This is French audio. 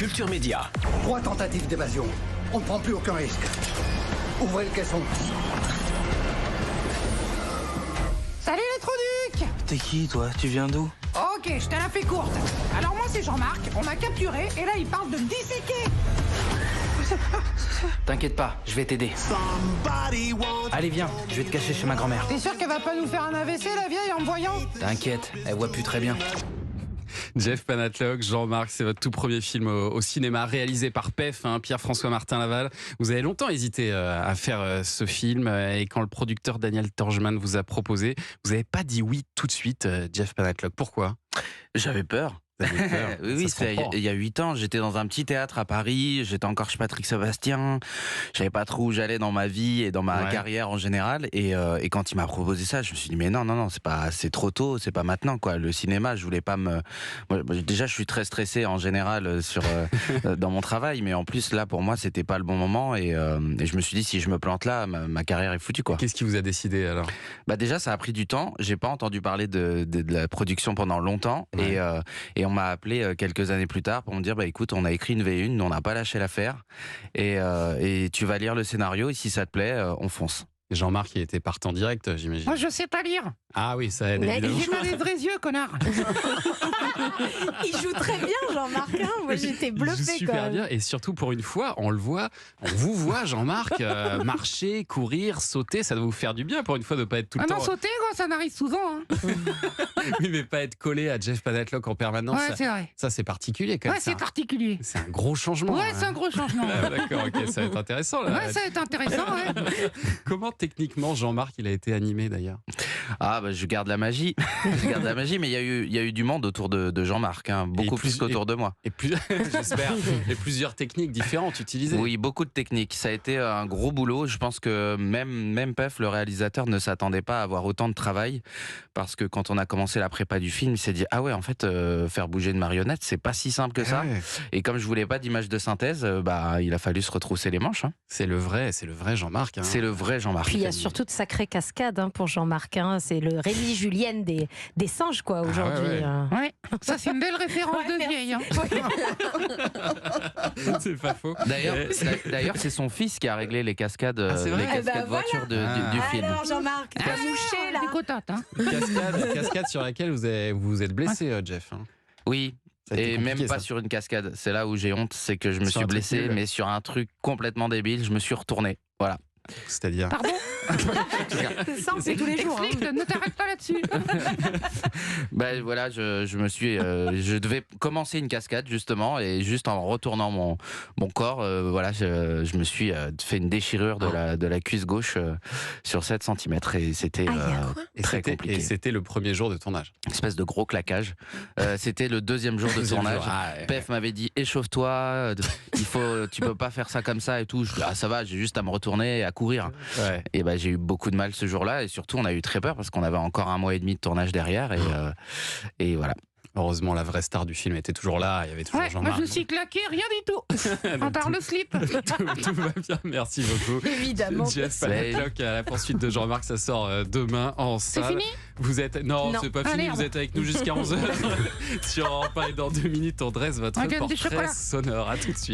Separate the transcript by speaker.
Speaker 1: Culture Média.
Speaker 2: 3 tentatives d'évasion. On ne prend plus aucun risque. Ouvrez le caisson.
Speaker 3: Salut les trous-ducs!
Speaker 4: T'es qui, toi? Tu viens d'où?
Speaker 3: Ok, je te la fais courte. Alors moi c'est Jean-Marc, on m'a capturé et là il parle de me disséquer.
Speaker 4: T'inquiète pas, je vais t'aider. Allez, viens, je vais te cacher chez ma grand-mère.
Speaker 3: T'es sûr qu'elle va pas nous faire un AVC la vieille en me voyant?
Speaker 4: T'inquiète, elle voit plus très bien.
Speaker 5: Jeff Panaclock, Jean-Marc, c'est votre tout premier film au cinéma, réalisé par PEF, Pierre-François Martin Laval. Vous avez longtemps hésité à faire ce film, et quand le producteur Daniel Torgman vous a proposé, vous n'avez pas dit oui tout de suite, Jeff Panaclock. Pourquoi?
Speaker 4: J'avais peur. Oui, il y a 8 ans, j'étais dans un petit théâtre à Paris, j'étais encore chez Patrick Sébastien, je savais pas trop où j'allais dans ma vie et dans ma carrière en général, et quand il m'a proposé ça, je me suis dit mais non, c'est trop tôt, c'est pas maintenant quoi. Le cinéma, je voulais pas me... Déjà, je suis très stressé en général dans mon travail, mais en plus là pour moi c'était pas le bon moment, et je me suis dit si je me plante là, ma carrière est foutue quoi.
Speaker 5: Qu'est-ce qui vous a décidé alors?
Speaker 4: Déjà ça a pris du temps, j'ai pas entendu parler de la production pendant longtemps, et on m'a appelé quelques années plus tard pour me dire écoute, on a écrit une V1, on n'a pas lâché l'affaire, et tu vas lire le scénario et si ça te plaît, on fonce.
Speaker 5: Jean-Marc, il était partant direct, j'imagine.
Speaker 3: Moi je sais pas lire.
Speaker 5: Ah oui, ça aide évidemment.
Speaker 3: J'ai pas des vrais yeux, connard.
Speaker 6: Il joue très bien, Jean-Marc. Moi, j'étais bluffée.
Speaker 5: Il joue super bien, et surtout pour une fois, on vous voit, Jean-Marc, marcher, courir, sauter. Ça doit vous faire du bien pour une fois de pas être tout le temps.
Speaker 3: Ah non, sauter, quoi, ça n'arrive souvent.
Speaker 5: Oui, mais pas être collé à Jeff Panaclock en permanence.
Speaker 3: Ouais, c'est vrai.
Speaker 5: Ça, c'est particulier quand même.
Speaker 3: Ouais, c'est particulier.
Speaker 5: C'est un gros changement.
Speaker 3: Ouais, c'est un gros changement.
Speaker 5: Ah, d'accord, ok, ça va être intéressant. Là.
Speaker 3: Ouais, ça va être intéressant, ouais.
Speaker 5: Comment techniquement Jean-Marc il a été animé d'ailleurs?
Speaker 4: Je garde la magie. Mais il y a eu du monde autour de Jean-Marc, beaucoup plus qu'autour de moi.
Speaker 5: Et j'espère. Et plusieurs techniques différentes utilisées.
Speaker 4: Oui, beaucoup de techniques. Ça a été un gros boulot. Je pense que même PEF, le réalisateur, ne s'attendait pas à avoir autant de travail, parce que quand on a commencé la prépa du film, il s'est dit en fait, faire bouger une marionnette, c'est pas si simple que ça. Ouais. Et comme je voulais pas d'image de synthèse, il a fallu se retrousser les manches.
Speaker 5: C'est le vrai Jean-Marc.
Speaker 4: C'est le vrai Jean-Marc.
Speaker 6: Puis il y a surtout de sacrées cascades pour Jean-Marc. C'est le Rémi Julienne des singes quoi aujourd'hui.
Speaker 3: Ouais. Ça c'est une belle référence de vieille.
Speaker 5: C'est pas faux.
Speaker 4: D'ailleurs, c'est son fils qui a réglé les cascades, voitures du film.
Speaker 6: Alors Jean-Marc, t'as mouché là.
Speaker 3: Des cotottes.
Speaker 5: Cascade sur laquelle vous vous êtes blessé, Jeff.
Speaker 4: Oui. Et même pas sur une cascade. C'est là où j'ai honte, c'est que je me suis blessé, mais sur un truc complètement débile, je me suis retourné. Voilà.
Speaker 5: C'est-à-dire?
Speaker 3: Pardon?
Speaker 6: Ça, c'est tous les jours.
Speaker 3: Ne t'arrête pas là-dessus.
Speaker 4: Je devais commencer une cascade justement, et juste en retournant mon corps, je me suis fait une déchirure de la cuisse gauche sur 7 cm, et c'était très compliqué.
Speaker 5: Et c'était le premier jour de tournage.
Speaker 4: Une espèce de gros claquage. C'était le 2e jour de tournage. PEF m'avait dit échauffe-toi, tu peux pas faire ça comme ça et tout. Je dis ça va, j'ai juste à me retourner et à courir. Ouais. Et j'ai eu beaucoup de mal ce jour-là, et surtout on a eu très peur parce qu'on avait encore 1 mois et demi de tournage derrière, et voilà.
Speaker 5: Heureusement, la vraie star du film était toujours là. Il y avait toujours Jean-Marc.
Speaker 3: Moi, je me suis claqué, rien du tout. À part le slip.
Speaker 5: Tout va bien, merci beaucoup.
Speaker 6: Évidemment.
Speaker 5: Jeff Panaclock à la poursuite de Jean-Marc, ça sort demain en salle.
Speaker 3: C'est fini?
Speaker 5: Non, c'est pas fini. Vous êtes avec nous jusqu'à 11h. Sur Europe 1, et dans 2 minutes, on dresse votre portrait sonore. À tout de suite.